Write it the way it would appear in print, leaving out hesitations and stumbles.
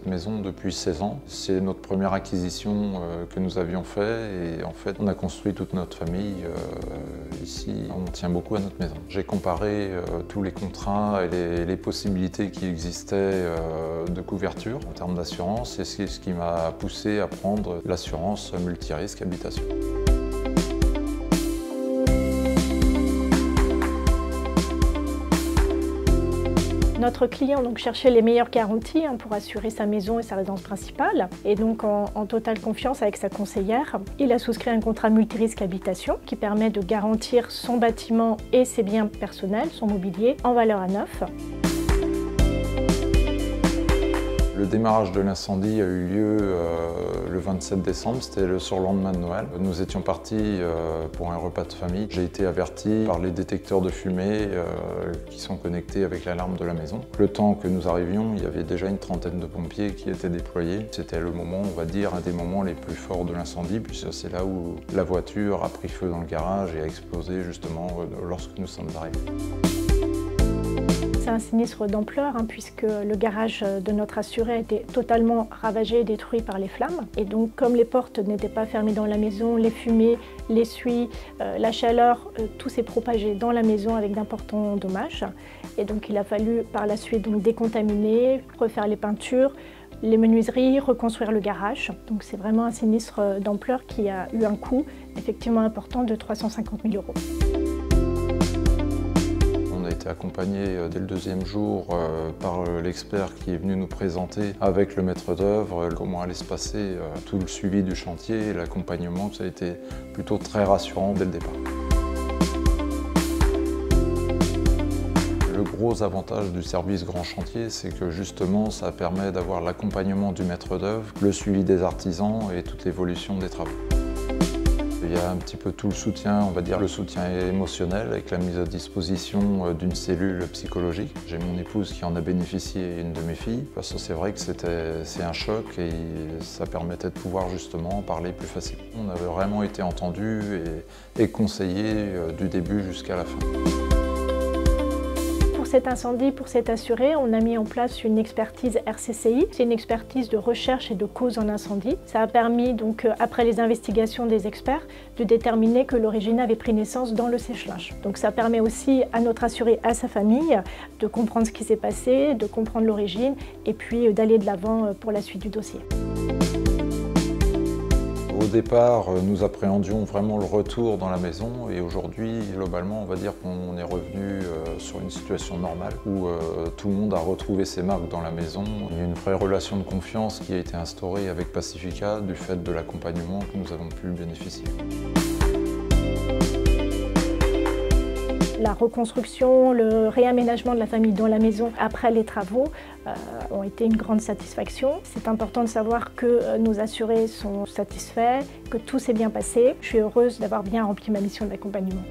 cette maison depuis 16 ans. C'est notre première acquisition que nous avions fait et en fait on a construit toute notre famille ici. On tient beaucoup à notre maison. J'ai comparé tous les contrats et les possibilités qui existaient de couverture en termes d'assurance et c'est ce qui m'a poussé à prendre l'assurance multirisque habitation. Notre client donc cherchait les meilleures garanties pour assurer sa maison et sa résidence principale. Et donc en totale confiance avec sa conseillère, il a souscrit un contrat multirisque habitation qui permet de garantir son bâtiment et ses biens personnels, son mobilier, en valeur à neuf. Le démarrage de l'incendie a eu lieu le 27 décembre, c'était le surlendemain de Noël. Nous étions partis pour un repas de famille. J'ai été averti par les détecteurs de fumée qui sont connectés avec l'alarme de la maison. Le temps que nous arrivions, il y avait déjà une trentaine de pompiers qui étaient déployés. C'était le moment, on va dire, un des moments les plus forts de l'incendie, puisque c'est là où la voiture a pris feu dans le garage et a explosé justement lorsque nous sommes arrivés. C'est un sinistre d'ampleur puisque le garage de notre assuré a été totalement ravagé et détruit par les flammes. Et donc comme les portes n'étaient pas fermées dans la maison, les fumées, les suies, la chaleur, tout s'est propagé dans la maison avec d'importants dommages. Et donc il a fallu par la suite donc, décontaminer, refaire les peintures, les menuiseries, reconstruire le garage. Donc c'est vraiment un sinistre d'ampleur qui a eu un coût effectivement important de 350 000 €. On a été accompagné dès le deuxième jour par l'expert qui est venu nous présenter avec le maître d'œuvre comment allait se passer tout le suivi du chantier et l'accompagnement. Ça a été plutôt très rassurant dès le départ. Le gros avantage du service grand chantier, c'est que justement ça permet d'avoir l'accompagnement du maître d'œuvre, le suivi des artisans et toute l'évolution des travaux. Il y a un petit peu tout le soutien, on va dire le soutien émotionnel avec la mise à disposition d'une cellule psychologique. J'ai mon épouse qui en a bénéficié et une de mes filles, parce que c'est vrai que c'est un choc et ça permettait de pouvoir justement en parler plus facilement. On avait vraiment été entendus et conseillés du début jusqu'à la fin. Pour cet incendie, pour cet assuré, on a mis en place une expertise RCCI. C'est une expertise de recherche et de cause en incendie. Ça a permis, donc, après les investigations des experts, de déterminer que l'origine avait pris naissance dans le sèche-linge. Donc ça permet aussi à notre assuré, à sa famille, de comprendre ce qui s'est passé, de comprendre l'origine et puis d'aller de l'avant pour la suite du dossier. Au départ, nous appréhendions vraiment le retour dans la maison et aujourd'hui, globalement, on va dire qu'on est revenu sur une situation normale où tout le monde a retrouvé ses marques dans la maison. Il y a une vraie relation de confiance qui a été instaurée avec Pacifica du fait de l'accompagnement que nous avons pu bénéficier. La reconstruction, le réaménagement de la famille dans la maison après les travaux ont été une grande satisfaction. C'est important de savoir que nos assurés sont satisfaits, que tout s'est bien passé. Je suis heureuse d'avoir bien rempli ma mission d'accompagnement.